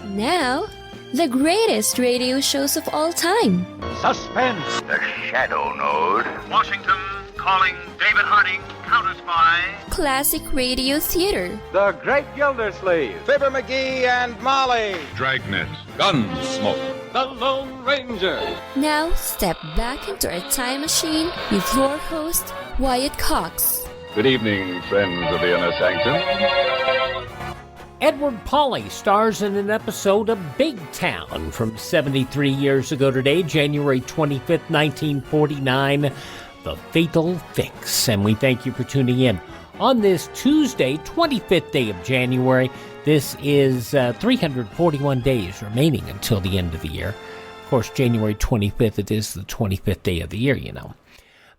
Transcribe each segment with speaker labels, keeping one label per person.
Speaker 1: Now, the greatest radio shows of all time.
Speaker 2: Suspense.
Speaker 3: The Shadow Node.
Speaker 4: Washington calling David Harding, Counter Spy.
Speaker 1: Classic radio theater.
Speaker 2: The Great Gildersleeve.
Speaker 5: Fibber McGee and Molly.
Speaker 6: Dragnet. Gunsmoke.
Speaker 2: The Lone Ranger.
Speaker 1: Now, step back into a time machine with your host, Wyatt Cox.
Speaker 6: Good evening, friends of the Inner Sanctum.
Speaker 7: Edward Pawley stars in an episode of Big Town from 73 years ago today, January 25th, 1949, The Fatal Fix. And we thank you for tuning in. On this Tuesday, 25th day of January, this is 341 days remaining until the end of the year. Of course, January 25th, it is the 25th day of the year, you know.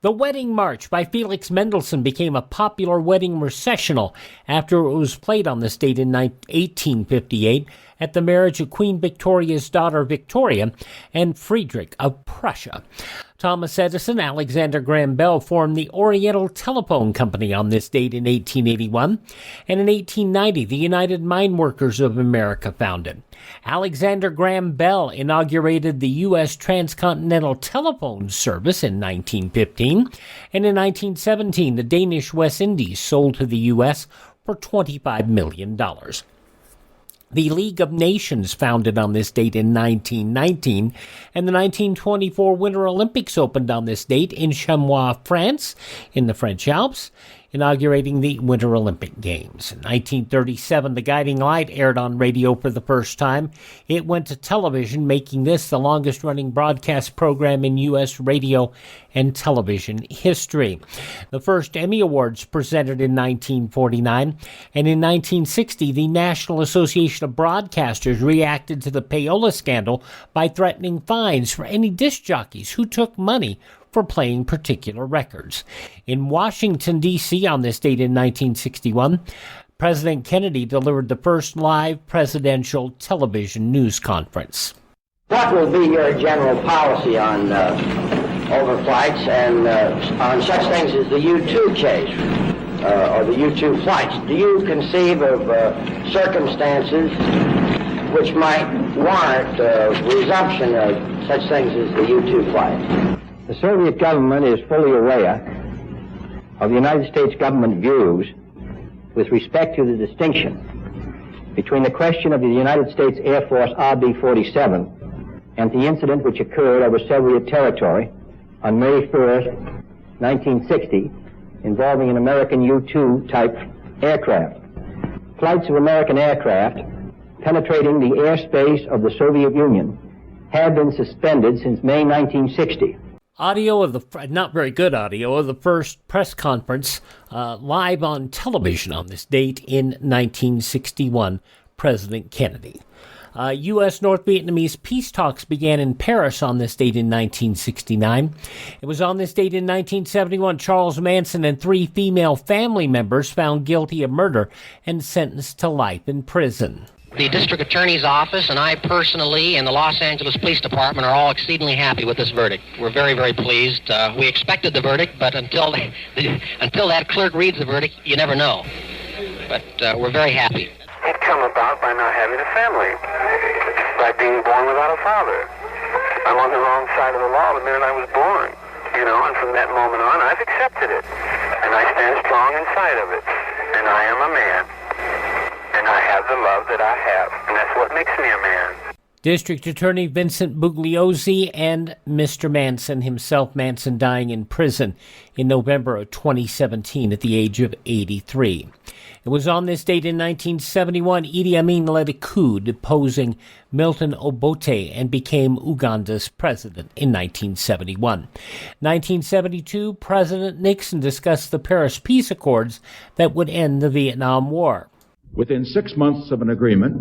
Speaker 7: The Wedding March by Felix Mendelssohn became a popular wedding recessional after it was played on this date in 1858 at the marriage of Queen Victoria's daughter Victoria and Friedrich of Prussia. Thomas Edison, Alexander Graham Bell formed the Oriental Telephone Company on this date in 1881, and in 1890 the United Mine Workers of America founded. Alexander Graham Bell inaugurated the U.S. Transcontinental Telephone Service in 1915, and in 1917 the Danish West Indies sold to the U.S. for $25 million. The League of Nations founded on this date in 1919, and the 1924 Winter Olympics opened on this date in Chamois, France, in the French Alps, inaugurating the Winter Olympic Games. In 1937, The Guiding Light aired on radio for the first time. It went to television, making this the longest-running broadcast program in U.S. radio and television history. The first Emmy Awards presented in 1949, and in 1960, the National Association of Broadcasters reacted to the payola scandal by threatening fines for any disc jockeys who took money for playing particular records. In Washington, D.C. on this date in 1961, President Kennedy delivered the first live presidential television news conference.
Speaker 8: What will be your general policy on overflights and on such things as the U-2 case or the U-2 flights? Do you conceive of circumstances which might warrant resumption of such things as the U-2 flights?
Speaker 9: The Soviet government is fully aware of the United States government views with respect to the distinction between the question of the United States Air Force RB-47 and the incident which occurred over Soviet territory on May 1st, 1960, involving an American U-2 type aircraft. Flights of American aircraft penetrating the airspace of the Soviet Union have been suspended since May 1960.
Speaker 7: Audio of the, not very good audio, of the first press conference live on television on this date in 1961, President Kennedy. U.S. North Vietnamese peace talks began in Paris on this date in 1969. It was on this date in 1971 Charles Manson and 3 female family members found guilty of murder and sentenced to life in prison.
Speaker 10: The district attorney's office and I personally and the Los Angeles Police Department are all exceedingly happy with this verdict. We're very, very pleased. We expected the verdict, but until that clerk reads the verdict, you never know. But we're very happy.
Speaker 11: It come about by not having a family, by being born without a father. I'm on the wrong side of the law the minute I was born, and from that moment on, I've accepted it. And I stand strong inside of it. And I am a man. And I have the love that I have, and that's what makes me a man.
Speaker 7: District Attorney Vincent Bugliosi and Mr. Manson himself, Manson dying in prison in November of 2017 at the age of 83. It was on this date in 1971 Idi Amin led a coup deposing Milton Obote and became Uganda's president in 1971. 1972, President Nixon discussed the Paris Peace Accords that would end the Vietnam War.
Speaker 12: Within 6 months of an agreement,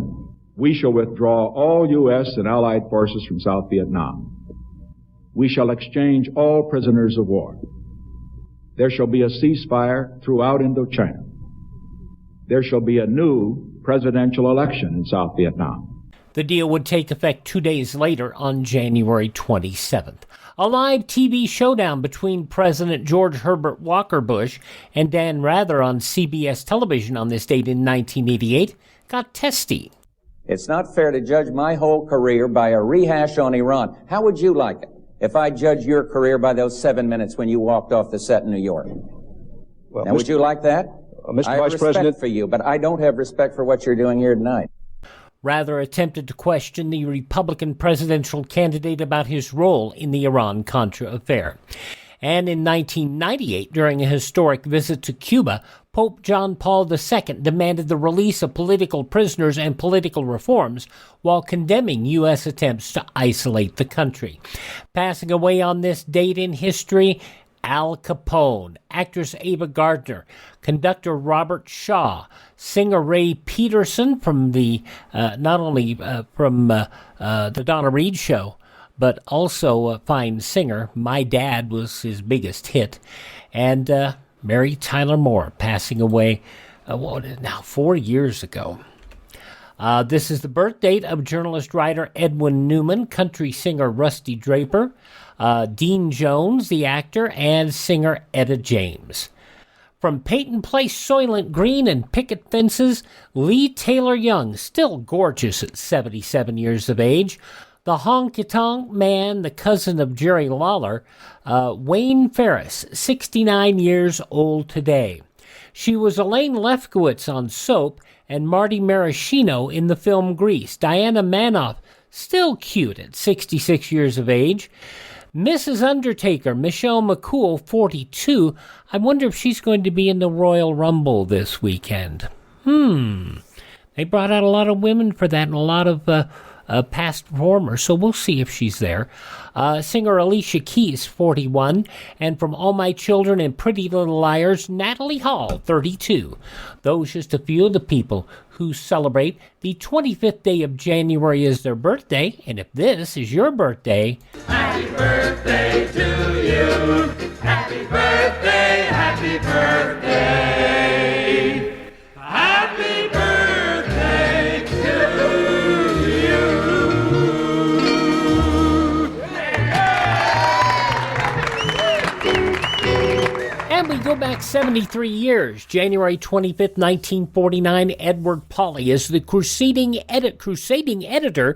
Speaker 12: we shall withdraw all U.S. and Allied forces from South Vietnam. We shall exchange all prisoners of war. There shall be a ceasefire throughout Indochina. There shall be a new presidential election in South Vietnam.
Speaker 7: The deal would take effect 2 days later on January 27th. A live TV showdown between President George Herbert Walker Bush and Dan Rather on CBS television on this date in 1988 got testy.
Speaker 13: It's not fair to judge my whole career by a rehash on Iran. How would you like it if I judged your career by those 7 minutes when you walked off the set in New York?
Speaker 14: Well,
Speaker 13: now, would you like that?
Speaker 14: Mr.
Speaker 13: I have
Speaker 14: Vice
Speaker 13: respect
Speaker 14: President,
Speaker 13: for you, but I don't have respect for what you're doing here tonight.
Speaker 7: Rather attempted to question the Republican presidential candidate about his role in the Iran-Contra affair. And in 1998, during a historic visit to Cuba, Pope John Paul II demanded the release of political prisoners and political reforms while condemning U.S. attempts to isolate the country. Passing away on this date in history, Al Capone, actress Ava Gardner, conductor Robert Shaw, singer Ray Peterson from the not only from the Donna Reed Show, but also a fine singer. My Dad was his biggest hit, and Mary Tyler Moore passing away 4 years ago. This is the birth date of journalist-writer Edwin Newman, country singer Rusty Draper, Dean Jones, the actor, and singer Etta James. From Peyton Place Soylent Green and picket fences, Lee Taylor Young, still gorgeous at 77 years of age. The honky-tonk man, the cousin of Jerry Lawler, Wayne Ferris, 69 years old today. She was Elaine Lefkowitz on Soap and Marty Maraschino in the film Grease. Diana Manoff, still cute at 66 years of age. Mrs. Undertaker, Michelle McCool, 42. I wonder if she's going to be in the Royal Rumble this weekend. They brought out a lot of women for that and a lot of past performers, so we'll see if she's there. Singer Alicia Keys, 41. And from All My Children and Pretty Little Liars, Natalie Hall, 32. Those just a few of the people who celebrate the 25th day of January as their birthday. And if this is your birthday,
Speaker 15: happy birthday to you. Happy birthday, happy birthday. Happy birthday to you.
Speaker 7: And we go back 73 years. January 25th, 1949, Edward Pawley is the crusading editor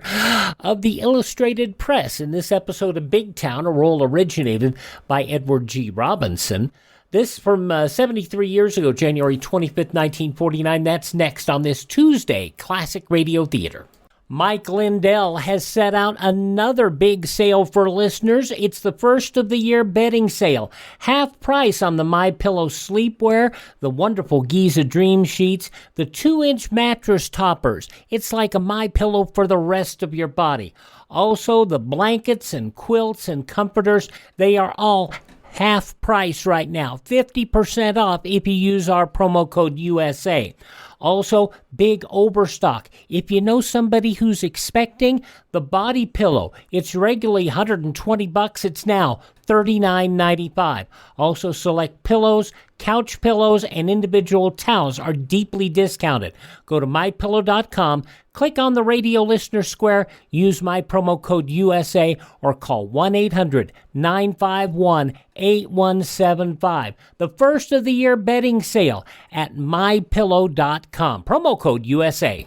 Speaker 7: of the Illustrated Press. In this episode of Big Town, a role originated by Edward G. Robinson. This from 73 years ago, January 25th, 1949. That's next on this Tuesday, Classic Radio Theater. Mike Lindell has set out another big sale for listeners. It's the first of the year bedding sale. Half price on the MyPillow sleepwear, the wonderful Giza Dream Sheets, the 2-inch mattress toppers. It's like a MyPillow for the rest of your body. Also, the blankets and quilts and comforters, they are all half price right now. 50% off if you use our promo code USA. Also, big overstock. If you know somebody who's expecting, the body pillow, it's regularly $120. It's now $39.95. Also, select pillows, couch pillows, and individual towels are deeply discounted. Go to MyPillow.com, click on the radio listener square, use my promo code USA, or call 1-800-951-8175. The first of the year bedding sale at MyPillow.com. Promo code USA.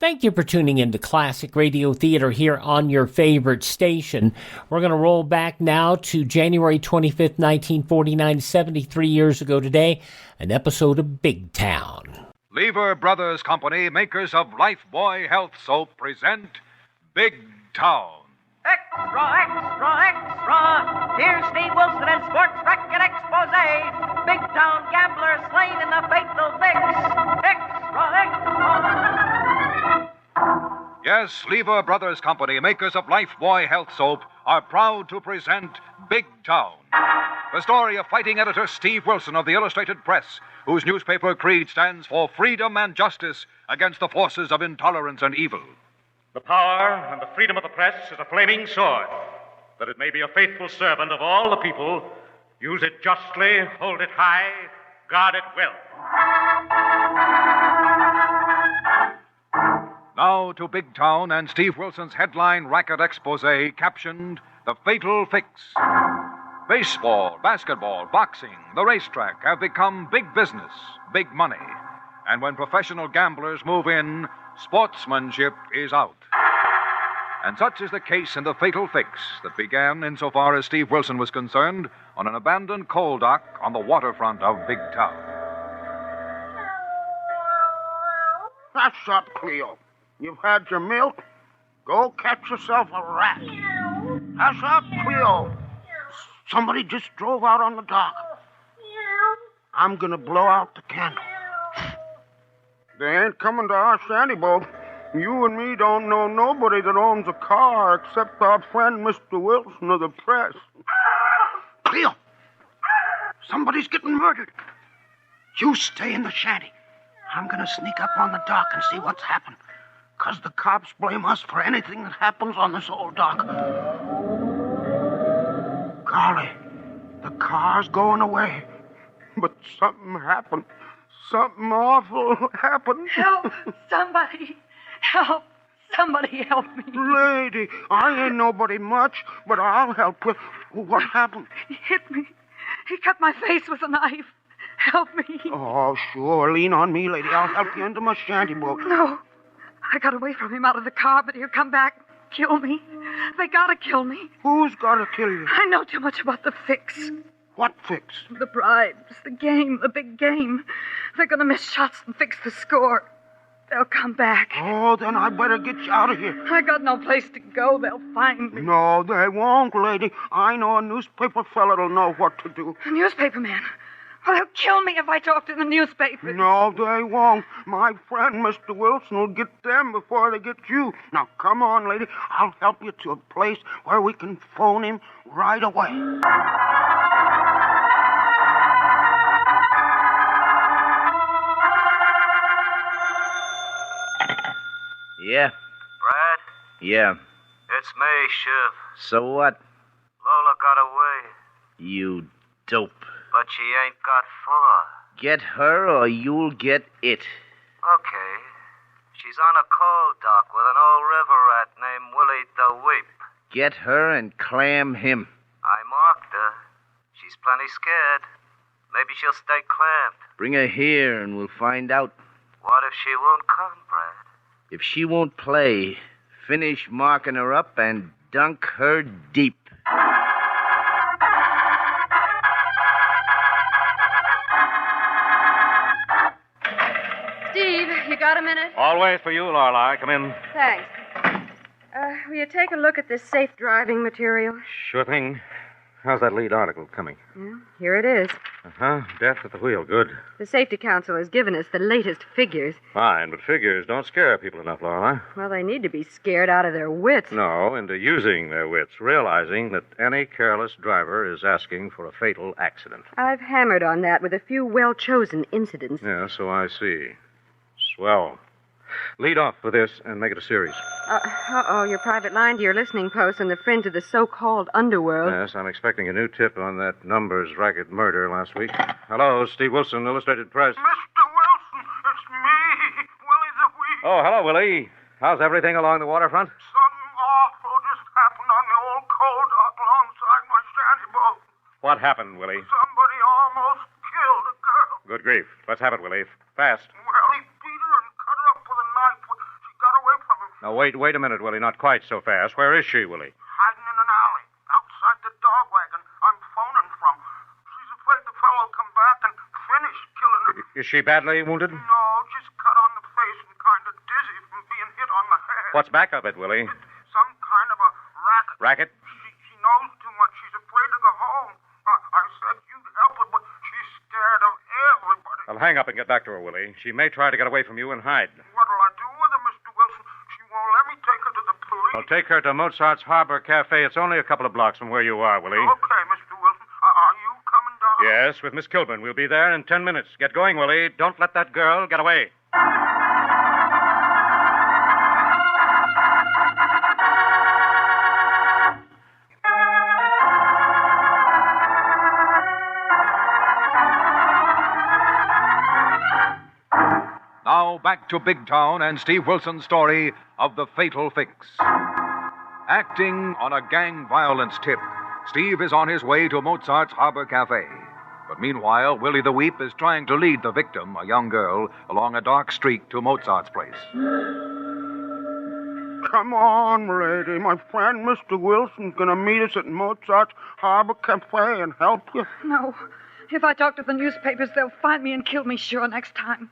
Speaker 7: Thank you for tuning in to Classic Radio Theater here on your favorite station. We're going to roll back now to January 25th, 1949, 73 years ago today, an episode of Big Town.
Speaker 4: Lever Brothers Company, makers of Lifebuoy Health Soap, present Big Town.
Speaker 16: Extra, extra, extra! Here's Steve Wilson and Sports Racket Expose. Big Town gambler slain in the fatal fix. Extra, extra!
Speaker 4: Yes, Lever Brothers Company, makers of Lifebuoy Health Soap, are proud to present Big Town. The story of fighting editor Steve Wilson of the Illustrated Press, whose newspaper creed stands for freedom and justice against the forces of intolerance and evil.
Speaker 17: The power and the freedom of the press is a flaming sword, that it may be a faithful servant of all the people. Use it justly, hold it high, guard it well.
Speaker 4: Now to Big Town and Steve Wilson's headline racket expose captioned The Fatal Fix. Baseball, basketball, boxing, the racetrack have become big business, big money. And when professional gamblers move in, sportsmanship is out. And such is the case in the fatal fix that began, insofar as Steve Wilson was concerned, on an abandoned coal dock on the waterfront of Big Town.
Speaker 14: Hush up, Cleo. You've had your milk. Go catch yourself a rat. Hush up, Cleo. Somebody just drove out on the dock. I'm gonna blow out the candle. They ain't coming to our shanty boat. You and me don't know nobody that owns a car except our friend Mr. Wilson of the press. Cleo! Somebody's getting murdered. You stay in the shanty. I'm gonna sneak up on the dock and see what's happened. 'Cause the cops blame us for anything that happens on this old dock. Golly, the car's going away. But something happened. Something awful happened.
Speaker 18: Help! Somebody! Help! Somebody help me.
Speaker 14: Lady, I ain't nobody much, but I'll help you. What happened?
Speaker 18: He hit me. He cut my face with a knife. Help me.
Speaker 14: Oh, sure. Lean on me, lady. I'll help you into my shanty boat.
Speaker 18: No. I got away from him out of the car, but he'll come back, kill me. They gotta kill me.
Speaker 14: Who's gotta kill you?
Speaker 18: I know too much about the fix.
Speaker 14: What fix?
Speaker 18: The bribes, the game, the big game. They're gonna miss shots and fix the score. They'll come back.
Speaker 14: Oh, then I better get you out of here.
Speaker 18: I got no place to go. They'll find me.
Speaker 14: No, they won't, lady. I know a newspaper fella that'll know what to do.
Speaker 18: A newspaper man? Well, they'll kill me if I talk to the newspapers.
Speaker 14: No, they won't. My friend, Mr. Wilson, will get them before they get you. Now, come on, lady. I'll help you to a place where we can phone him right away.
Speaker 19: Yeah?
Speaker 3: Brad?
Speaker 19: Yeah.
Speaker 3: It's me, Shiv.
Speaker 19: So what?
Speaker 3: Lola got away.
Speaker 19: You dope.
Speaker 3: But she ain't got far.
Speaker 19: Get her or you'll get it.
Speaker 3: Okay. She's on a coal dock with an old river rat named Willy The Weep.
Speaker 19: Get her and clam him.
Speaker 3: I marked her. She's plenty scared. Maybe she'll stay clamped.
Speaker 19: Bring her here and we'll find out.
Speaker 3: What if she won't come, Brad?
Speaker 19: If she won't play, finish marking her up and dunk her deep.
Speaker 20: Steve, you got a minute?
Speaker 17: Always for you, Lorelei. Come in.
Speaker 20: Thanks. Will you take a look at this safe driving material?
Speaker 17: Sure thing. How's that lead article coming?
Speaker 20: Yeah, here it is.
Speaker 17: Uh-huh. Death at the wheel. Good.
Speaker 20: The Safety Council has given us the latest figures.
Speaker 17: Fine, but figures don't scare people enough, Lorelei.
Speaker 20: Well, they need to be scared out of their wits.
Speaker 17: No, into using their wits, realizing that any careless driver is asking for a fatal accident.
Speaker 20: I've hammered on that with a few well-chosen incidents.
Speaker 17: Yeah, so I see. Swell. Lead off with this and make it a series.
Speaker 20: Your private line to your listening post and the fringe of the so-called underworld.
Speaker 17: Yes, I'm expecting a new tip on that numbers racket murder last week. Hello, Steve Wilson, Illustrated Press.
Speaker 14: Mr. Wilson, it's me, Willy The Weep.
Speaker 17: Oh, hello, Willie. How's everything along the waterfront?
Speaker 14: Something awful just happened on the old coal dock alongside my shanty boat.
Speaker 17: What happened, Willie?
Speaker 14: Somebody almost killed a girl.
Speaker 17: Good grief. Let's have it, Willie. Fast.
Speaker 14: Well, he beat her and cut her up with a knife when she got away from him.
Speaker 17: Now, wait a minute, Willie. Not quite so fast. Where is she, Willie?
Speaker 14: Hiding in an alley, outside the dog wagon I'm phoning from. She's afraid the fellow will come back and finish killing her.
Speaker 17: Is she badly wounded?
Speaker 14: No, just cut on the face and kind of dizzy from being hit on the head.
Speaker 17: What's back of it, Willie?
Speaker 14: Some kind of a racket.
Speaker 17: Racket?
Speaker 14: She knows too much. She's afraid to go home. I said you'd help her, but she's scared of everybody.
Speaker 17: I'll hang up and get back to her, Willie. She may try to get away from you and hide.
Speaker 14: What'll I do with her, Mr. Wilson? She won't let me take her to the police.
Speaker 17: I'll take her to Mozart's Harbor Cafe. It's only a couple of blocks from where you are, Willie.
Speaker 14: Okay, Mr. Wilson. Are you coming down?
Speaker 17: Yes, with Miss Kilburn. We'll be there in 10 minutes. Get going, Willie. Don't let that girl get away.
Speaker 4: Now back to Big Town and Steve Wilson's story of the fatal fix. Acting on a gang violence tip, Steve is on his way to Mozart's Harbor Cafe. But meanwhile, Willy the Weep is trying to lead the victim, a young girl, along a dark street to Mozart's place.
Speaker 14: Come on, lady. My friend Mr. Wilson's gonna meet us at Mozart's Harbor Cafe and help you.
Speaker 18: No. If I talk to the newspapers, they'll find me and kill me sure next time.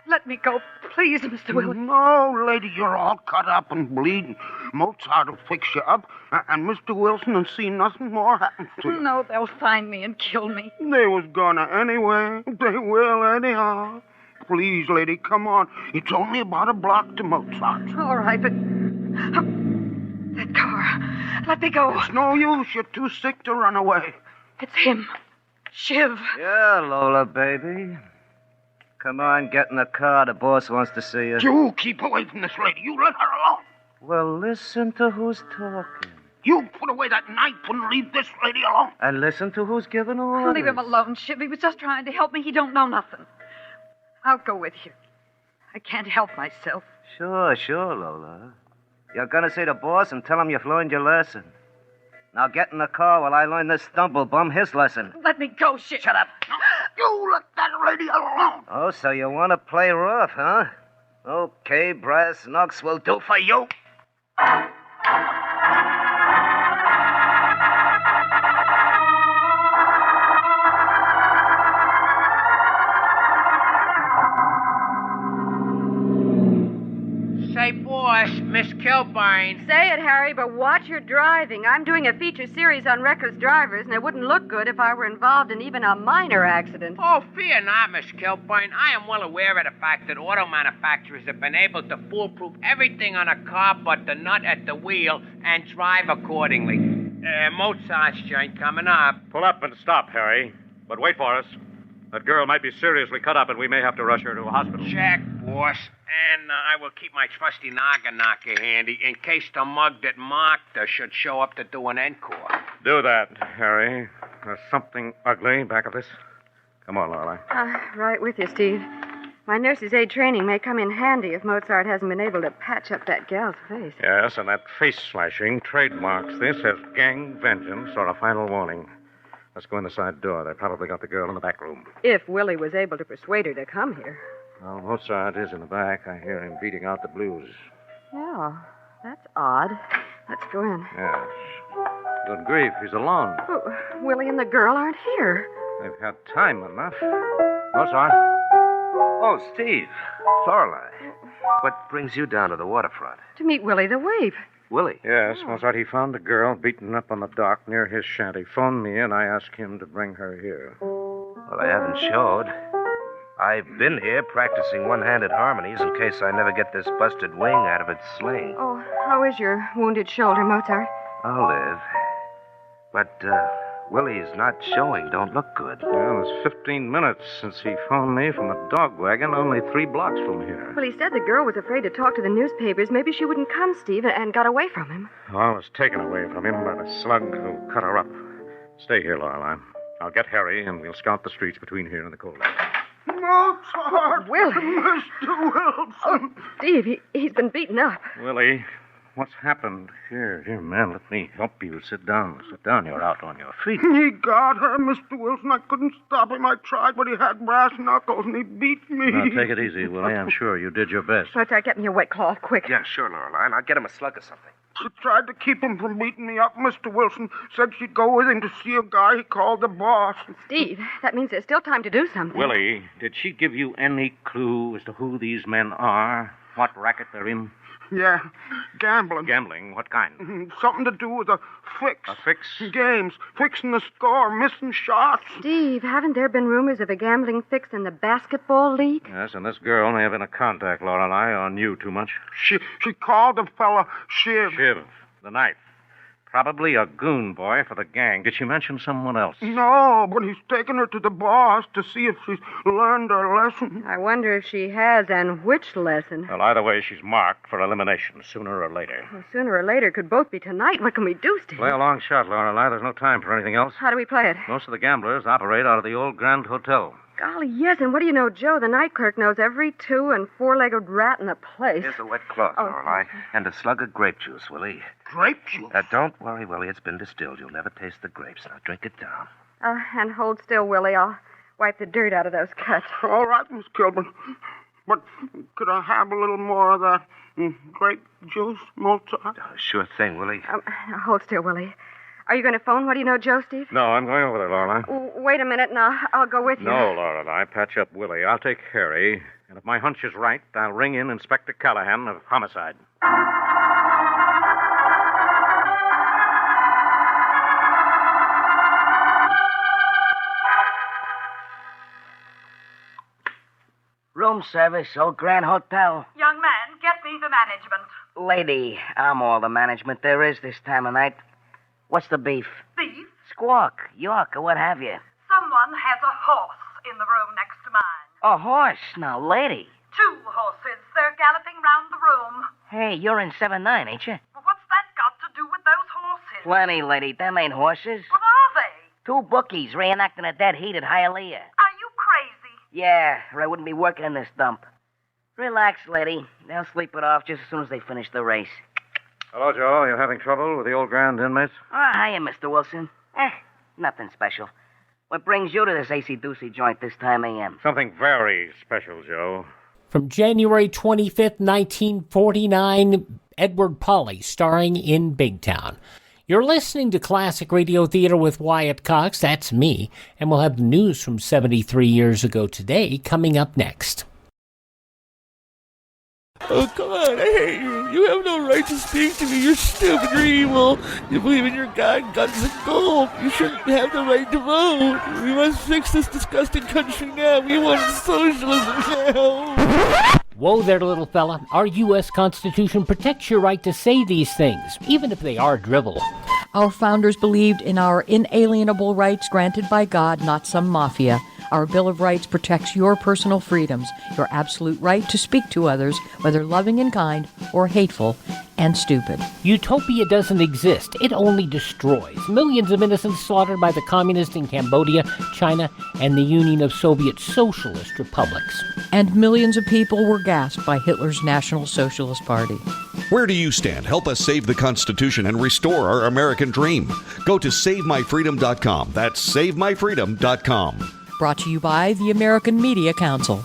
Speaker 18: Let me go, please, Mr. Wilson.
Speaker 14: No, lady, you're all cut up and bleeding. Mozart will fix you up, and Mr. Wilson will see nothing more happens to you.
Speaker 18: No, they'll find me and kill me.
Speaker 14: They was gonna anyway. They will anyhow. Please, lady, come on. It's only about a block to Mozart's.
Speaker 18: All right, but... that car. Let me go.
Speaker 14: It's no use. You're too sick to run away.
Speaker 18: It's him. Shiv.
Speaker 3: Yeah, Lola, baby. Come on, get in the car. The boss wants to see you.
Speaker 14: You keep away from this lady. You let her alone.
Speaker 3: Well, listen to who's talking.
Speaker 14: You put away that knife and leave this lady alone.
Speaker 3: And listen to who's giving orders.
Speaker 18: Leave him alone, Shiv. He was just trying to help me. He don't know nothing. I'll go with you. I can't help myself.
Speaker 3: Sure, Lola. You're gonna see the boss and tell him you've learned your lesson. Now get in the car while I learn this stumblebum his lesson.
Speaker 18: Let me go, Shiv.
Speaker 3: Shut up.
Speaker 14: You let that lady alone.
Speaker 3: Oh, so you want to play rough, huh? Okay, brass knucks will do for you.
Speaker 19: Say, boss, Miss Kilburn.
Speaker 20: Say it, Harry, but watch your driving. I'm doing a feature series on reckless drivers, and it wouldn't look good if I were involved in even a minor accident.
Speaker 19: Oh, fear not, Miss Kilburn. I am well aware of the fact that auto manufacturers have been able to foolproof everything on a car but the nut at the wheel and drive accordingly. Mozart's joint coming up.
Speaker 17: Pull up and stop, Harry. But wait for us. That girl might be seriously cut up, and we may have to rush her to a hospital.
Speaker 19: Check, boss. And I will keep my trusty knocker handy in case the mug that marked her should show up to do an encore.
Speaker 17: Do that, Harry. There's something ugly back of this. Come on, Lorelei.
Speaker 20: Right with you, Steve. My nurse's aid training may come in handy if Mozart hasn't been able to patch up that gal's face.
Speaker 17: Yes, and that face slashing trademarks this as gang vengeance or a final warning. Let's go in the side door. They probably got the girl in the back room.
Speaker 20: If Willie was able to persuade her to come here.
Speaker 17: Well, Mozart is in the back. I hear him beating out the blues.
Speaker 20: Yeah, that's odd. Let's go in.
Speaker 17: Yes. Good grief, he's alone.
Speaker 20: Oh, Willie and the girl aren't here.
Speaker 17: They've had time enough. Mozart?
Speaker 3: Oh, Steve. Lorelei. What brings you down to the waterfront?
Speaker 20: To meet Willie the Weep.
Speaker 3: Willie?
Speaker 17: Yes, Mozart. He found the girl beaten up on the dock near his shanty. Phoned me, and I asked him to bring her here.
Speaker 3: Well, I haven't showed. I've been here practicing one-handed harmonies in case I never get this busted wing out of its sling.
Speaker 20: Oh, how is your wounded shoulder, Mozart?
Speaker 3: I'll live. But, Willie's not showing. Don't look good.
Speaker 17: Well, it's 15 minutes since he phoned me from a dog wagon only 3 blocks from here.
Speaker 20: Well, he said the girl was afraid to talk to the newspapers. Maybe she wouldn't come, Steve, and got away from him.
Speaker 17: Well, I was taken away from him by the slug who cut her up. Stay here, Lorelei. I'll get Harry, and we'll scout the streets between here and the coal line.
Speaker 14: Mozart!
Speaker 20: Willie!
Speaker 14: Mr. Wilson!
Speaker 20: Steve, he's been beaten up.
Speaker 17: Willie, what's happened? Here, man, let me help you. Sit down. You're out on your feet.
Speaker 14: He got her, Mr. Wilson. I couldn't stop him. I tried, but he had brass knuckles, and he beat me.
Speaker 17: Now, take it easy, Willie. I'm sure you did your best.
Speaker 20: Mozart, get me a wet cloth, quick.
Speaker 3: Yeah, sure, Lorelei. And I'll get him a slug or something.
Speaker 14: She tried to keep him from beating me up. Mr. Wilson said she'd go with him to see a guy he called the boss.
Speaker 20: Steve, that means there's still time to do something.
Speaker 17: Willie, did she give you any clue as to who these men are? What racket they're in?
Speaker 14: Yeah, gambling.
Speaker 17: Gambling? What kind?
Speaker 14: Something to do with a fix.
Speaker 17: A fix?
Speaker 14: Games. Fixing the score, missing shots.
Speaker 20: Steve, haven't there been rumors of a gambling fix in the basketball league?
Speaker 17: Yes, and this girl may have been a contact, Lorelei, or knew too much.
Speaker 14: She called the fella Shiv.
Speaker 17: Shiv, the knife. Probably a goon boy for the gang. Did she mention someone else?
Speaker 14: No, but he's taken her to the boss to see if she's learned her lesson.
Speaker 20: I wonder if she has, and which lesson.
Speaker 17: Well, either way, she's marked for elimination, sooner or later.
Speaker 20: Well, sooner or later, could both be tonight. What can we do, Steve?
Speaker 17: Play a long shot, Lorelei. There's no time for anything else.
Speaker 20: How do we play it?
Speaker 17: Most of the gamblers operate out of the old Grand Hotel.
Speaker 20: Golly, yes, and what do you know, Joe? The night clerk knows every 2- and 4-legged rat in the place.
Speaker 3: Here's a wet cloth, Lorelei, and a slug of grape juice, Willie.
Speaker 14: Grape juice?
Speaker 3: Don't worry, Willie. It's been distilled. You'll never taste the grapes. Now, drink it down.
Speaker 20: And hold still, Willie. I'll wipe the dirt out of those cuts.
Speaker 14: All right, Miss Kilburn. But could I have a little more of that grape juice, Mozart?
Speaker 3: Sure thing, Willie.
Speaker 20: Hold still, Willie. Are you going to phone? What do you know, Joe, Steve?
Speaker 17: No, I'm going over there, Laura.
Speaker 20: Wait a minute, and I'll go with you.
Speaker 17: No, Laura, I patch up Willie. I'll take Harry. And if my hunch is right, I'll ring in Inspector Callahan of homicide.
Speaker 8: Room service, Old Grand Hotel.
Speaker 18: Young man, get me the management.
Speaker 8: Lady, I'm all the management there is this time of night. What's the beef?
Speaker 18: Beef?
Speaker 8: Squawk, York, or what have you.
Speaker 18: Someone has a horse in the room next to mine.
Speaker 8: A horse? Now, lady.
Speaker 18: 2 horses. They're galloping round the room.
Speaker 8: Hey, you're in 7-9, ain't you?
Speaker 18: Well, what's that got to do with those horses?
Speaker 8: Plenty, lady. Them ain't horses.
Speaker 18: What are they?
Speaker 8: 2 bookies reenacting a dead heat at Hialeah.
Speaker 18: Are you crazy?
Speaker 8: Yeah, or I wouldn't be working in this dump. Relax, lady. They'll sleep it off just as soon as they finish the race.
Speaker 17: Hello, Joe. You having trouble with the old Grand inmates?
Speaker 8: Oh, hiya, Mr. Wilson. Nothing special. What brings you to this acey-doocy joint this time a.m.?
Speaker 17: Something very special, Joe.
Speaker 7: From January 25th, 1949, Edward Pawley, starring in Big Town. You're listening to Classic Radio Theater with Wyatt Cox, that's me, and we'll have the news from 73 years ago today coming up next.
Speaker 15: Oh, come on, I hate you. You have no right to speak to me. You're stupid, you're evil. You believe in your God, guns, and gold. You shouldn't have the right to vote. We must fix this disgusting country now. We want socialism now.
Speaker 7: Whoa there, little fella. Our U.S. Constitution protects your right to say these things, even if they are drivel.
Speaker 21: Our founders believed in our inalienable rights granted by God, not some mafia. Our Bill of Rights protects your personal freedoms, your absolute right to speak to others, whether loving and kind or hateful and stupid.
Speaker 7: Utopia doesn't exist. It only destroys. Millions of innocents slaughtered by the communists in Cambodia, China, and the Union of Soviet Socialist Republics.
Speaker 21: And millions of people were gassed by Hitler's National Socialist Party.
Speaker 22: Where do you stand? Help us save the Constitution and restore our American dream. Go to SaveMyFreedom.com. That's SaveMyFreedom.com.
Speaker 21: Brought to you by the American Media Council.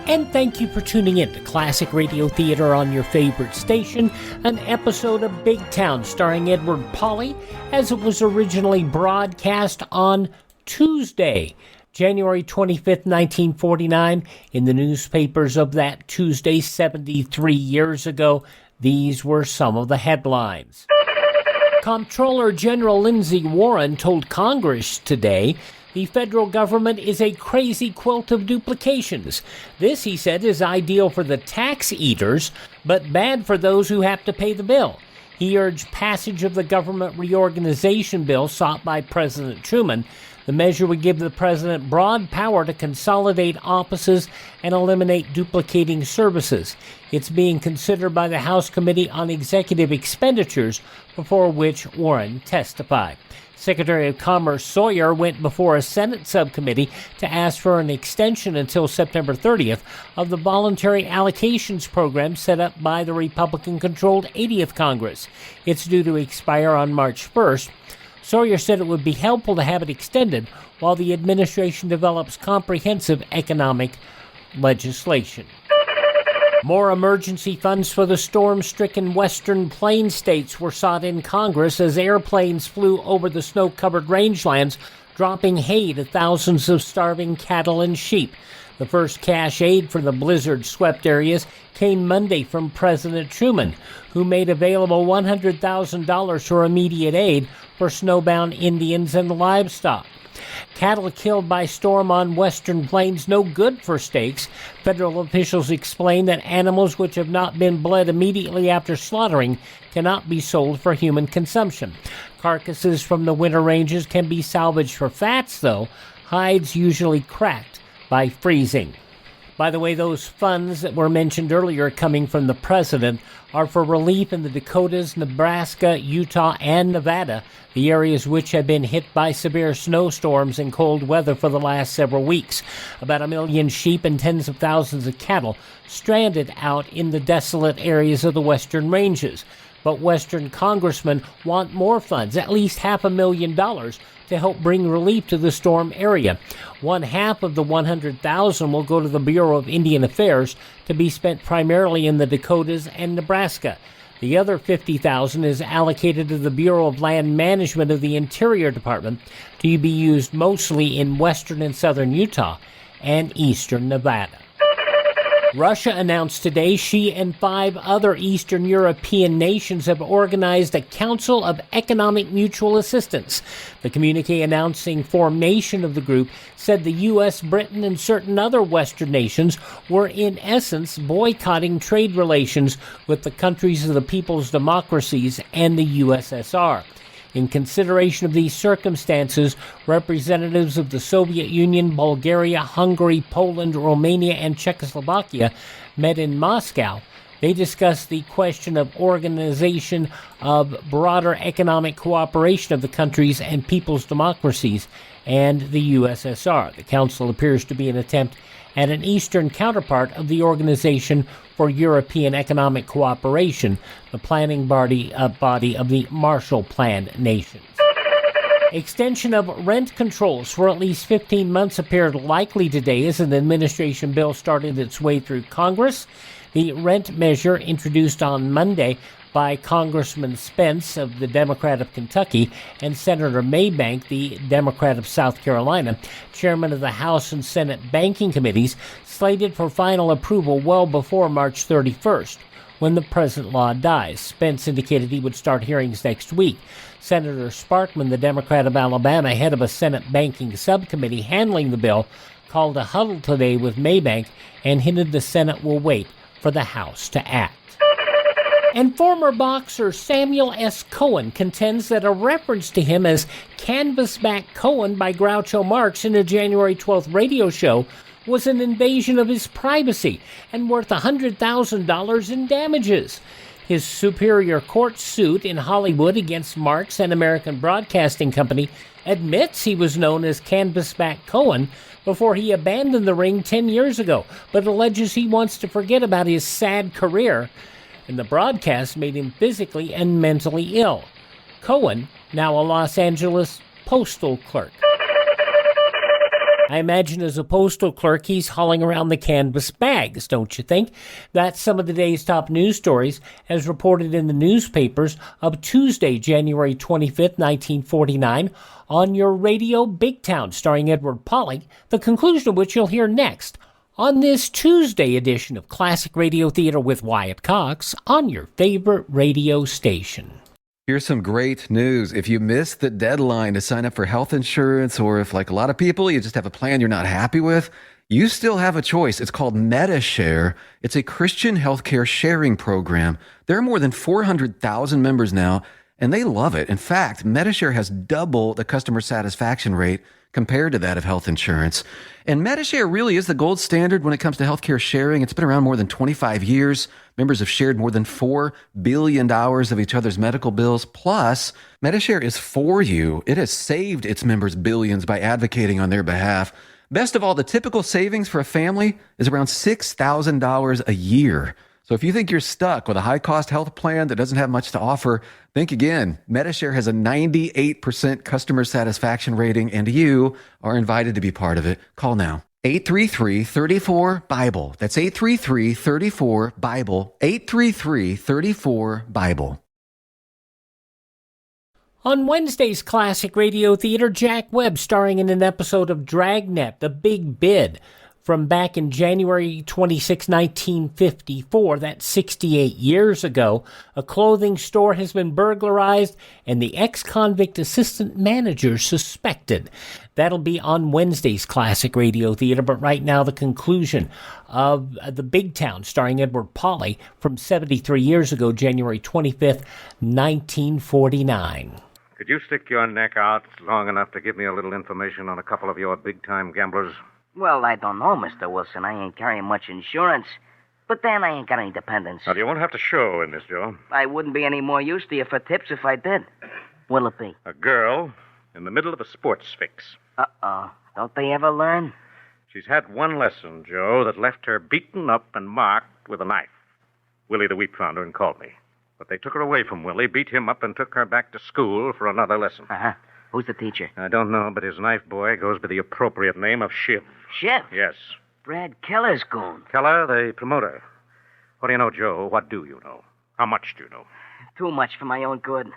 Speaker 7: And thank you for tuning in to Classic Radio Theater on your favorite station, an episode of Big Town starring Edward Pawley, as it was originally broadcast on Tuesday, January 25th, 1949, in the newspapers of that Tuesday 73 years ago. These were some of the headlines. Comptroller General Lindsey Warren told Congress today the federal government is a crazy quilt of duplications. This, he said, is ideal for the tax eaters, but bad for those who have to pay the bill. He urged passage of the government reorganization bill sought by President Truman. The measure would give the president broad power to consolidate offices and eliminate duplicating services. It's being considered by the House Committee on Executive Expenditures, before which Warren testified. Secretary of Commerce Sawyer went before a Senate subcommittee to ask for an extension until September 30th of the voluntary allocations program set up by the Republican-controlled 80th Congress. It's due to expire on March 1st. Sawyer said it would be helpful to have it extended while the administration develops comprehensive economic legislation. More emergency funds for the storm-stricken Western Plains states were sought in Congress as airplanes flew over the snow-covered rangelands, dropping hay to thousands of starving cattle and sheep. The first cash aid for the blizzard-swept areas came Monday from President Truman, who made available $100,000 for immediate aid for snowbound Indians and livestock. Cattle killed by storm on Western Plains no good for steaks. Federal officials explain that animals which have not been bled immediately after slaughtering cannot be sold for human consumption. Carcasses from the winter ranges can be salvaged for fats, though. Hides usually cracked by freezing. By the way, those funds that were mentioned earlier coming from the president are for relief in the Dakotas, Nebraska, Utah, and Nevada, the areas which have been hit by severe snowstorms and cold weather for the last several weeks. About 1 million sheep and tens of thousands of cattle stranded out in the desolate areas of the western ranges. But Western congressmen want more funds, at least $500,000, to help bring relief to the storm area. One half of the $100,000 will go to the Bureau of Indian Affairs to be spent primarily in the Dakotas and Nebraska. The other $50,000 is allocated to the Bureau of Land Management of the Interior Department to be used mostly in western and southern Utah and eastern Nevada. Russia announced today she and 5 other Eastern European nations have organized a Council of Economic Mutual Assistance. The communique announcing formation of the group said the U.S., Britain, and certain other Western nations were in essence boycotting trade relations with the countries of the People's Democracies and the USSR. In consideration of these circumstances, representatives of the Soviet Union, Bulgaria, Hungary, Poland, Romania, and Czechoslovakia met in Moscow. They discussed the question of organization of broader economic cooperation of the countries and people's democracies and the USSR. The council appears to be an attempt at an Eastern counterpart of the Organization for European Economic Cooperation, the planning body of the Marshall Plan nations. Extension of rent controls for at least 15 months appeared likely today as an administration bill started its way through Congress. The rent measure introduced on Monday by Congressman Spence of the Democrat of Kentucky and Senator Maybank, the Democrat of South Carolina, chairman of the House and Senate banking committees, slated for final approval well before March 31st, when the present law dies. Spence indicated he would start hearings next week. Senator Sparkman, the Democrat of Alabama, head of a Senate banking subcommittee handling the bill, called a huddle today with Maybank and hinted the Senate will wait for the House to act. And former boxer Samuel S. Cohen contends that a reference to him as Canvasback Cohen by Groucho Marx in a January 12th radio show was an invasion of his privacy and worth $100,000 in damages. His Superior Court suit in Hollywood against Marx and American Broadcasting Company admits he was known as Canvasback Cohen before he abandoned the ring 10 years ago, but alleges he wants to forget about his sad career, and the broadcast made him physically and mentally ill. Cohen, now a Los Angeles postal clerk. I imagine as a postal clerk, he's hauling around the canvas bags, don't you think? That's some of the day's top news stories, as reported in the newspapers of Tuesday, January 25th, 1949, on your radio Big Town, starring Edward Pawley, the conclusion of which you'll hear next on this Tuesday edition of Classic Radio Theater with Wyatt Cox on your favorite radio station.
Speaker 2: Here's some great news. If you missed the deadline to sign up for health insurance, or if, like a lot of people, you just have a plan you're not happy with, you still have a choice. It's called MediShare. It's a Christian healthcare sharing program. There are more than 400,000 members now, and they love it. In fact, MediShare has double the customer satisfaction rate compared to that of health insurance. And MediShare really is the gold standard when it comes to healthcare sharing. It's been around more than 25 years. Members have shared more than $4 billion of each other's medical bills. Plus, MediShare is for you. It has saved its members billions by advocating on their behalf. Best of all, the typical savings for a family is around $6,000 a year. So if you think you're stuck with a high-cost health plan that doesn't have much to offer, think again. MediShare has a 98% customer satisfaction rating, and you are invited to be part of it. Call now. 833-34-BIBLE. That's 833-34-BIBLE. 833-34-BIBLE.
Speaker 7: On Wednesday's Classic Radio Theater, Jack Webb starring in an episode of Dragnet the Big Bid. From back in January 26, 1954, that's 68 years ago, a clothing store has been burglarized and the ex-convict assistant manager suspected. That'll be on Wednesday's Classic Radio Theater, but right now the conclusion of The Big Town, starring Edward Pawley, from 73 years ago, January 25th, 1949.
Speaker 5: Could you stick your neck out long enough to give me a little information on a couple of your big-time gamblers?
Speaker 1: Well, I don't know, Mr. Wilson. I ain't carrying much insurance. But then I ain't got any dependents.
Speaker 17: Now, you won't have to show in this, Joe.
Speaker 1: I wouldn't be any more use to you for tips if I did. What'll it be?
Speaker 17: A girl in the middle of a sports fix.
Speaker 1: Uh-oh. Don't they ever learn?
Speaker 17: She's had one lesson, Joe, that left her beaten up and marked with a knife. Willy the Weep found her and called me. But they took her away from Willy, beat him up, and took her back to school for another lesson.
Speaker 1: Uh-huh. Who's the teacher?
Speaker 17: I don't know, but his knife boy goes by the appropriate name of Shiv.
Speaker 1: Shiv?
Speaker 17: Yes.
Speaker 1: Brad Keller's goon.
Speaker 17: Keller, the promoter. What do you know, Joe? What do you know? How much do you know?
Speaker 1: Too much for my own good.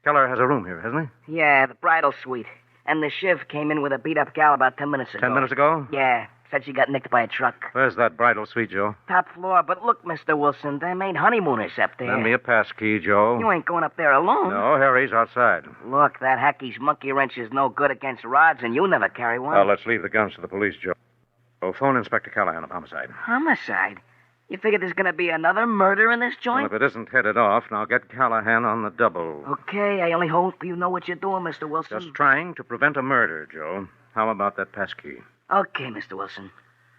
Speaker 17: Keller has a room here, hasn't he?
Speaker 1: Yeah, the bridal suite. And the Shiv came in with a beat-up gal about 10 minutes ago.
Speaker 17: 10 minutes ago?
Speaker 1: Yeah. Said she got nicked by a truck.
Speaker 17: Where's that bridal suite, Joe?
Speaker 1: Top floor. But look, Mr. Wilson, them ain't honeymooners up there.
Speaker 17: Lend me a pass key, Joe.
Speaker 1: You ain't going up there alone.
Speaker 17: No, Harry's outside.
Speaker 1: Look, that hackey's monkey wrench is no good against rods, and you never carry one.
Speaker 17: Well, let's leave the guns to the police, Joe. Oh, phone Inspector Callahan of homicide.
Speaker 1: Homicide? You figure there's going to be another murder in this joint?
Speaker 17: Well, if it isn't headed off, now get Callahan on the double.
Speaker 1: Okay, I only hope you know what you're doing, Mr. Wilson.
Speaker 17: Just trying to prevent a murder, Joe. How about that pass key?
Speaker 1: Okay, Mr. Wilson.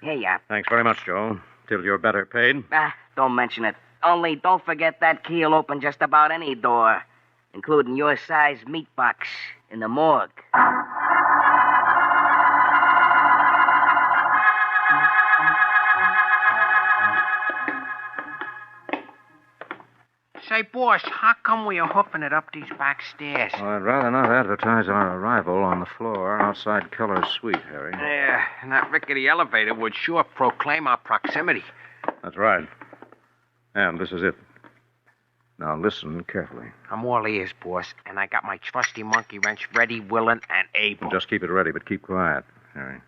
Speaker 1: Here you are.
Speaker 17: Thanks very much, Joe. Till you're better paid.
Speaker 1: Don't mention it. Only don't forget that key will open just about any door, including your size meat box in the morgue.
Speaker 19: Say, boss, how come we are hoofing it up these back stairs?
Speaker 17: Well, I'd rather not advertise our arrival on the floor outside Keller's suite, Harry.
Speaker 19: Yeah, and that rickety elevator would sure proclaim our proximity.
Speaker 17: That's right. And this is it. Now listen carefully.
Speaker 19: I'm all ears, boss, and I got my trusty monkey wrench ready, willing, and able.
Speaker 17: Just keep it ready, but keep quiet, Harry.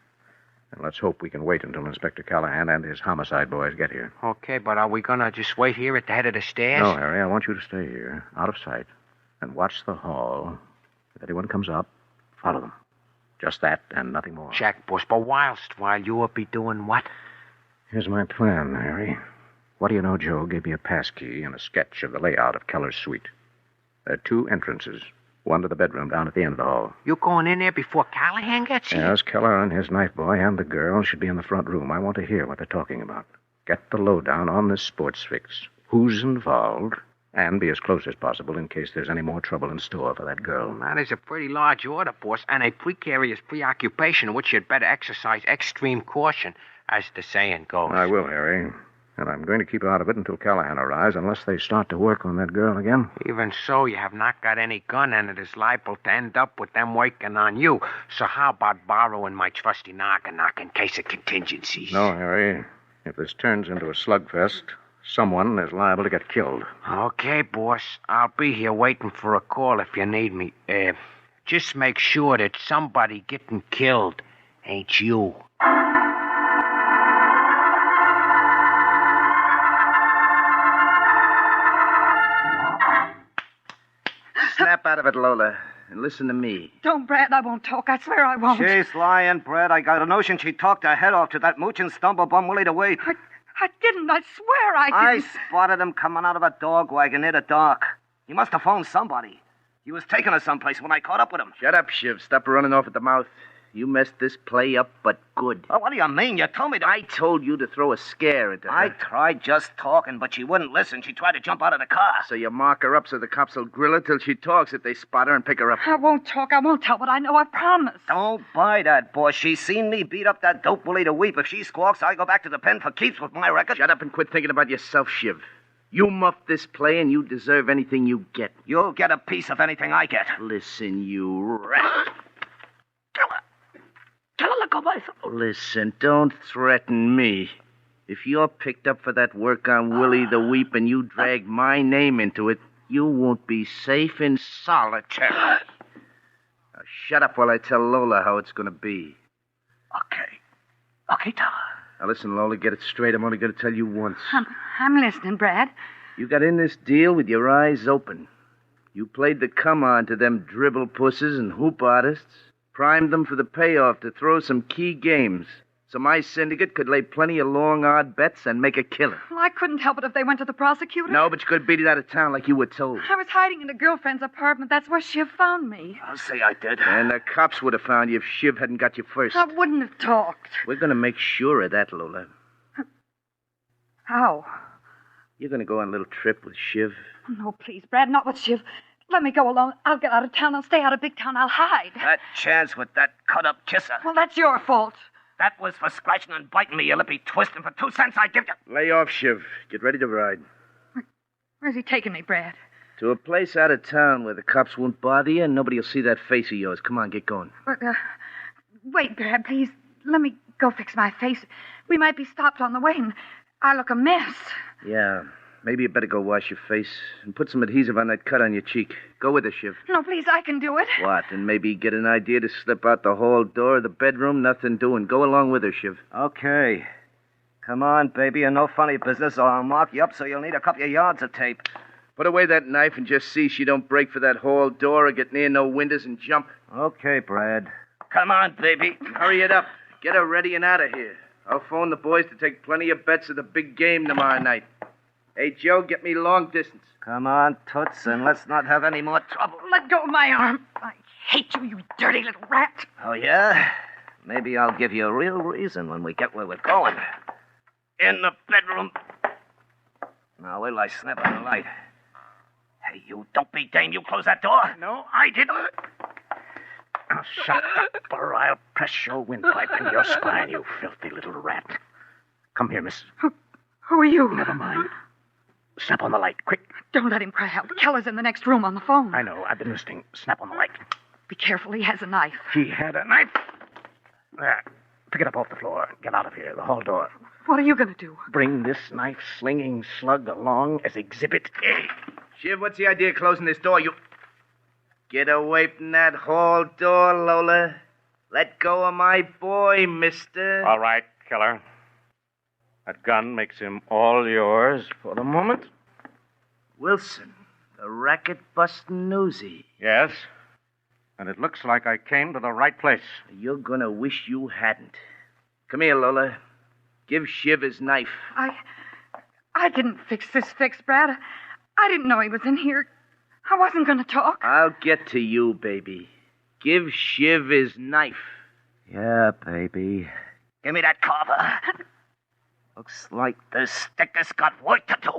Speaker 17: And let's hope we can wait until Inspector Callahan and his homicide boys get here.
Speaker 19: Okay, but are we gonna just wait here at the head of the stairs?
Speaker 17: No, Harry, I want you to stay here, out of sight, and watch the hall. If anyone comes up, follow them. Just that and nothing more.
Speaker 19: Check, boss, but while you will be doing what?
Speaker 17: Here's my plan, Harry. What do you know, Joe gave me a pass key and a sketch of the layout of Keller's suite. There are two entrances. One to the bedroom down at the end of the hall.
Speaker 19: You going in there before Callahan gets here?
Speaker 17: Yes, Keller and his knife boy and the girl should be in the front room. I want to hear what they're talking about. Get the lowdown on this sports fix. Who's involved? And be as close as possible in case there's any more trouble in store for that girl.
Speaker 19: That is a pretty large order, boss, and a precarious preoccupation in which you'd better exercise extreme caution, as the saying goes.
Speaker 17: I will, Harry. And I'm going to keep out of it until Callahan arrives, unless they start to work on that girl again.
Speaker 19: Even so, you have not got any gun, and it is liable to end up with them working on you. So how about borrowing my trusty knock in case of contingencies?
Speaker 17: No, Harry. If this turns into a slugfest, someone is liable to get killed.
Speaker 19: Okay, boss. I'll be here waiting for a call if you need me. Just make sure that somebody getting killed ain't you.
Speaker 3: Snap out of it, Lola, and listen to me.
Speaker 18: Don't, Brad. I won't talk. I swear I won't.
Speaker 3: She's lying, Brad. I got a notion she talked her head off to that moochin' stumblebum Willy the Weep.
Speaker 18: I didn't. I swear I didn't.
Speaker 3: I spotted him coming out of a dog wagon near the dock. He must have phoned somebody. He was taking her someplace when I caught up with him.
Speaker 5: Shut up, Shiv. Stop running off at the mouth. You messed this play up, but good.
Speaker 3: Oh, what do you mean? You told me to...
Speaker 5: I told you to throw a scare into her.
Speaker 3: I tried just talking, but she wouldn't listen. She tried to jump out of the car.
Speaker 5: So you mark her up so the cops will grill her till she talks if they spot her and pick her up.
Speaker 18: I won't talk. I won't tell what I know. I promise.
Speaker 3: Don't buy that, boss. She's seen me beat up that dope Willy the Weep. If she squawks, I go back to the pen for keeps with my record.
Speaker 5: Shut up and quit thinking about yourself, Shiv. You muffed this play and you deserve anything you get.
Speaker 3: You'll get a piece of anything I get.
Speaker 5: Listen, you rat. Listen, don't threaten me. If you're picked up for that work on Willy the Weep and you drag my name into it, you won't be safe in solitary. Now shut up while I tell Lola how it's going to be.
Speaker 18: Okay, tell her.
Speaker 5: Now listen, Lola, get it straight. I'm only going to tell you once.
Speaker 18: I'm listening, Brad.
Speaker 5: You got in this deal with your eyes open. You played the come-on to them dribble pusses and hoop artists. Primed them for the payoff to throw some key games. So my syndicate could lay plenty of long, odd bets and make a killing.
Speaker 18: Well, I couldn't help it if they went to the prosecutor.
Speaker 5: No, but you could beat it out of town like you were told.
Speaker 18: I was hiding in a girlfriend's apartment. That's where Shiv found me.
Speaker 3: I'll say I did.
Speaker 5: And the cops would have found you if Shiv hadn't got you first.
Speaker 18: I wouldn't have talked.
Speaker 5: We're going to make sure of that, Lola.
Speaker 18: How?
Speaker 5: You're going to go on a little trip with Shiv.
Speaker 18: No, please, Brad, not with Shiv. Let me go alone. I'll get out of town. I'll stay out of big town. I'll hide.
Speaker 3: That chance with that cut-up kisser.
Speaker 18: Well, that's your fault.
Speaker 3: That was for scratching and biting me, you lippy twist, and for 2 cents I give you.
Speaker 5: Lay off, Shiv. Get ready to ride.
Speaker 18: Where's he taking me, Brad?
Speaker 5: To a place out of town where the cops won't bother you and nobody will see that face of yours. Come on, get going.
Speaker 18: But, wait, Brad, please. Let me go fix my face. We might be stopped on the way, and I look a mess.
Speaker 5: Yeah, maybe you better go wash your face and put some adhesive on that cut on your cheek. Go with us, Shiv.
Speaker 18: No, please, I can do it.
Speaker 5: What, and maybe get an idea to slip out the hall door of the bedroom? Nothing doing. Go along with her, Shiv.
Speaker 3: Okay. Come on, baby, and no funny business, or I'll mark you up so you'll need a couple of yards of tape.
Speaker 5: Put away that knife and just see she don't break for that hall door or get near no windows and jump.
Speaker 3: Okay, Brad. Come on, baby.
Speaker 5: Hurry it up. Get her ready and out of here. I'll phone the boys to take plenty of bets of the big game tomorrow night. Hey, Joe, get me long distance.
Speaker 3: Come on, Toots, and let's not have any more trouble.
Speaker 18: Let go of my arm. I hate you, you dirty little rat.
Speaker 3: Oh, yeah? Maybe I'll give you a real reason when we get where we're going. In the bedroom. Now, wait till I snap on the light. Hey, you don't be dame. You close that door.
Speaker 17: No, I didn't. Now, shut up, or I'll press your windpipe in your spine, you filthy little rat. Come here, miss.
Speaker 18: Who are you?
Speaker 17: Never mind. Snap on the light, quick.
Speaker 18: Don't let him cry out. Keller's in the next room on the phone.
Speaker 17: I know. I've been listening. Snap on the light.
Speaker 18: Be careful. He has a knife.
Speaker 17: He had a knife? There. Pick it up off the floor. Get out of here. The hall door.
Speaker 18: What are you going to do?
Speaker 17: Bring this knife-slinging slug along as Exhibit A.
Speaker 5: Shiv, what's the idea of closing this door? You... Get away from that hall door, Lola. Let go of my boy, mister.
Speaker 17: All right, Keller. That gun makes him all yours for the moment.
Speaker 5: Wilson, the racket-busting newsie.
Speaker 17: Yes. And it looks like I came to the right place.
Speaker 5: You're gonna wish you hadn't. Come here, Lola. Give Shiv his knife.
Speaker 18: I didn't fix this fix, Brad. I didn't know he was in here. I wasn't going to talk.
Speaker 5: I'll get to you, baby. Give Shiv his knife.
Speaker 3: Yeah, baby. Give me that carver. Looks like this stick has got work to do.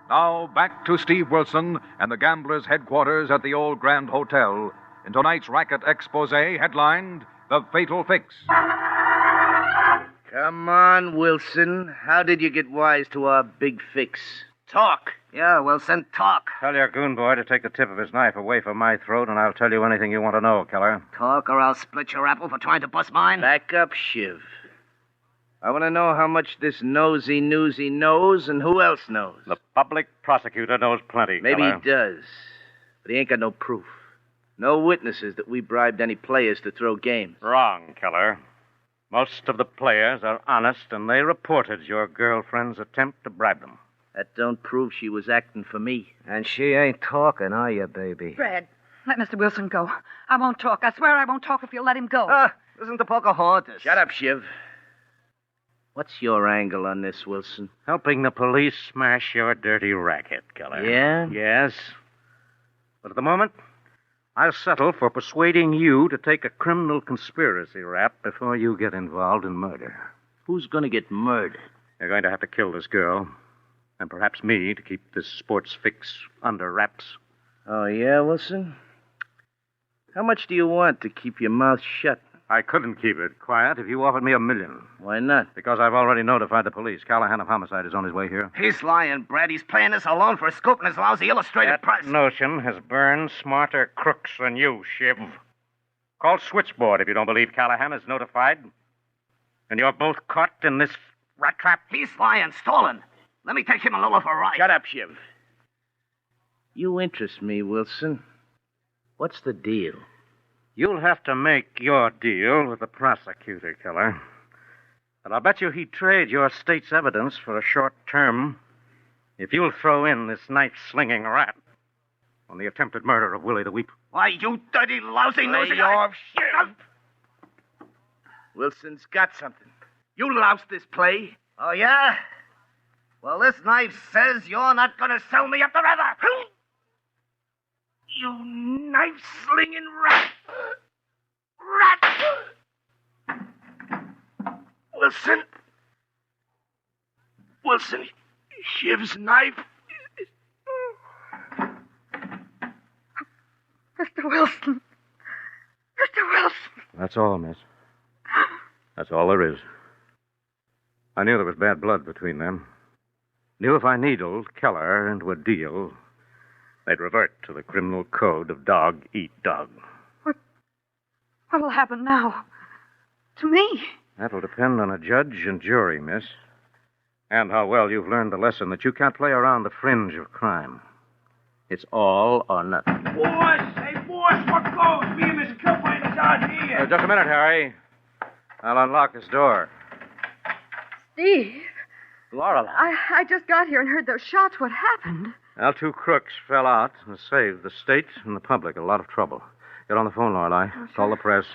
Speaker 4: Now, back to Steve Wilson and the Gamblers' headquarters at the old Grand Hotel in tonight's racket expose headlined The Fatal Fix.
Speaker 5: Come on, Wilson. How did you get wise to our big fix? Talk.
Speaker 3: Yeah, Wilson, talk.
Speaker 17: Tell your goon boy to take the tip of his knife away from my throat, and I'll tell you anything you want to know, Keller.
Speaker 3: Talk, or I'll split your apple for trying to bust mine.
Speaker 5: Back up, Shiv. I want to know how much this nosy newsie knows and who else knows.
Speaker 17: The public prosecutor knows plenty,
Speaker 5: Maybe
Speaker 17: Keller.
Speaker 5: he does, but he ain't got no proof. No witnesses that we bribed any players to throw games.
Speaker 17: Wrong, Keller. Most of the players are honest, and they reported your girlfriend's attempt to bribe them.
Speaker 5: That don't prove she was acting for me.
Speaker 3: And she ain't talking, are you, baby?
Speaker 18: Brad, let Mr. Wilson go. I won't talk. I swear I won't talk if you'll let him go.
Speaker 3: Listen to Pocahontas.
Speaker 5: Shut up, Shiv. What's your angle on this, Wilson?
Speaker 17: Helping the police smash your dirty racket, Keller.
Speaker 5: Yeah?
Speaker 17: Yes. But at the moment, I'll settle for persuading you to take a criminal conspiracy rap before you get involved in murder.
Speaker 5: Who's going to get murdered?
Speaker 17: You're going to have to kill this girl, and perhaps me to keep this sports fix under wraps.
Speaker 5: Oh, yeah, Wilson? How much do you want to keep your mouth shut?
Speaker 17: I couldn't keep it quiet if you offered me $1 million.
Speaker 5: Why not?
Speaker 17: Because I've already notified the police. Callahan of Homicide is on his way here.
Speaker 3: He's lying, Brad. He's playing this alone for a scoop in his lousy illustrated press.
Speaker 17: That notion has burned smarter crooks than you, Shiv. Call Switchboard if you don't believe Callahan is notified. And you're both caught in this rat trap.
Speaker 3: He's lying, stolen. Let me take him and Lola for a ride.
Speaker 5: Shut up, Shiv. You interest me, Wilson. What's the deal?
Speaker 17: You'll have to make your deal with the prosecutor, Keller. But I'll bet you he'd trade your state's evidence for a short term if you'll throw in this knife-slinging rat on the attempted murder of Willy the Weep.
Speaker 3: Why, you dirty, lousy nosy...
Speaker 14: Lay off, Sheriff. Wilson's got something. You loused this play.
Speaker 3: Oh, yeah? Well, this knife says you're not going to sell me up the river.
Speaker 14: You knife-slinging rat. Wilson. Shiv's knife.
Speaker 18: Mr. Wilson. Mr. Wilson.
Speaker 17: That's all, miss. That's all there is. I knew there was bad blood between them. Knew if I needled Keller into a deal, they'd revert to the criminal code of dog eat dog.
Speaker 18: What'll happen now? To me?
Speaker 17: That'll depend on a judge and jury, miss. And how well you've learned the lesson that you can't play around the fringe of crime. It's all or nothing.
Speaker 14: Boss, what goes? Me and Miss Kilpane's out here.
Speaker 17: Just a minute, Harry. I'll unlock this door.
Speaker 18: Steve,
Speaker 17: Lorelei.
Speaker 18: I just got here and heard those shots. What happened?
Speaker 17: Well, 2 crooks fell out and saved the state and the public a lot of trouble. Get on the phone, Lorelei.
Speaker 18: Oh, sure.
Speaker 17: Call the press.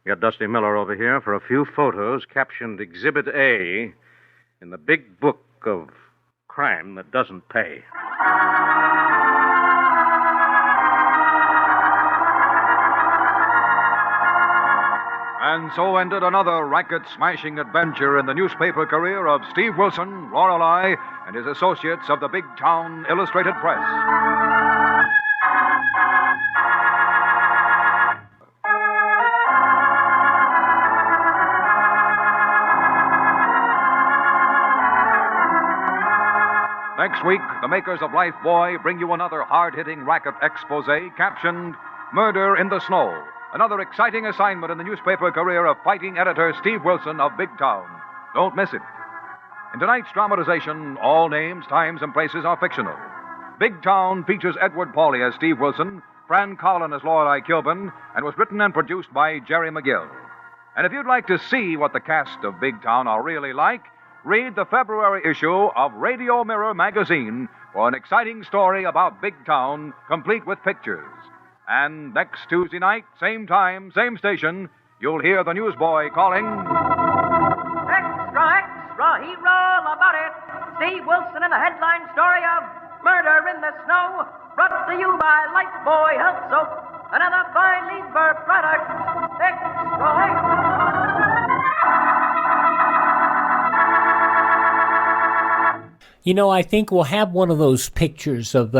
Speaker 17: Get Dusty Miller over here for a few photos captioned Exhibit A in the big book of crime that doesn't pay.
Speaker 4: And so ended another racket-smashing adventure in the newspaper career of Steve Wilson, Lorelei, and his associates of the Big Town Illustrated Press. Next week, the makers of Life Boy bring you another hard-hitting racket expose captioned Murder in the Snow. Another exciting assignment in the newspaper career of fighting editor Steve Wilson of Big Town. Don't miss it. In tonight's dramatization, all names, times, and places are fictional. Big Town features Edward Pawley as Steve Wilson, Fran Collin as Lorelei Kilburn, and was written and produced by Jerry McGill. And if you'd like to see what the cast of Big Town are really like, read the February issue of Radio Mirror magazine for an exciting story about Big Town, complete with pictures. And next Tuesday night, same time, same station, you'll hear the newsboy calling...
Speaker 16: Extra, he roll about it. Steve Wilson in the headline story of Murder in the Snow, brought to you by Lifebuoy Health Soap, another fine Leesburg product.
Speaker 7: You know, I think we'll have one of those pictures of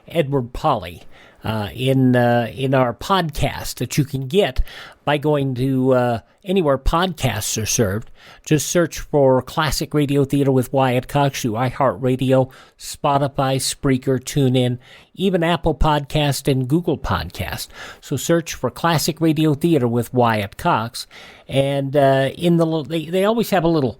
Speaker 7: Edward Pawley in our podcast that you can get by going to anywhere podcasts are served. Just search for Classic Radio Theater with Wyatt Cox through iHeartRadio, Spotify, Spreaker, TuneIn, even Apple Podcast and Google Podcast. So search for Classic Radio Theater with Wyatt Cox, and they always have a little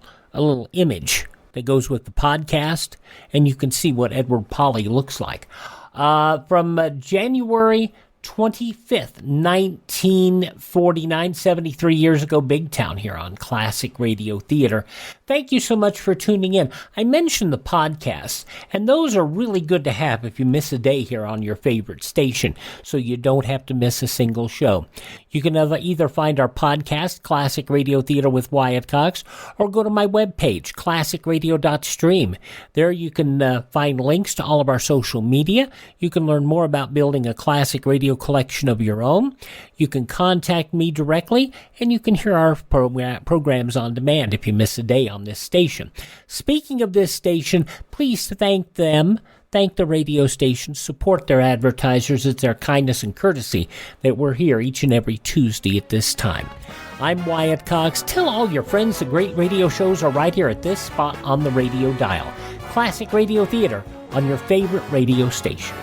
Speaker 7: image that goes with the podcast, and you can see what Edward Pawley looks like. From January 25th, 1949, 73 years ago, Big Town here on Classic Radio Theater. Thank you so much for tuning in. I mentioned the podcasts, and those are really good to have if you miss a day here on your favorite station, so you don't have to miss a single show. You can either find our podcast, Classic Radio Theater with Wyatt Cox, or go to my webpage, classicradio.stream. There you can find links to all of our social media. You can learn more about building a classic radio collection of your own. You can contact me directly, and you can hear our programs on demand if you miss a day on this station. Speaking of this station, please thank them. Thank the radio station, support their advertisers. It's their kindness and courtesy that we're here each and every Tuesday at this time. I'm Wyatt Cox. Tell all your friends the great radio shows are right here at this spot on the radio dial. Classic Radio Theater on your favorite radio station.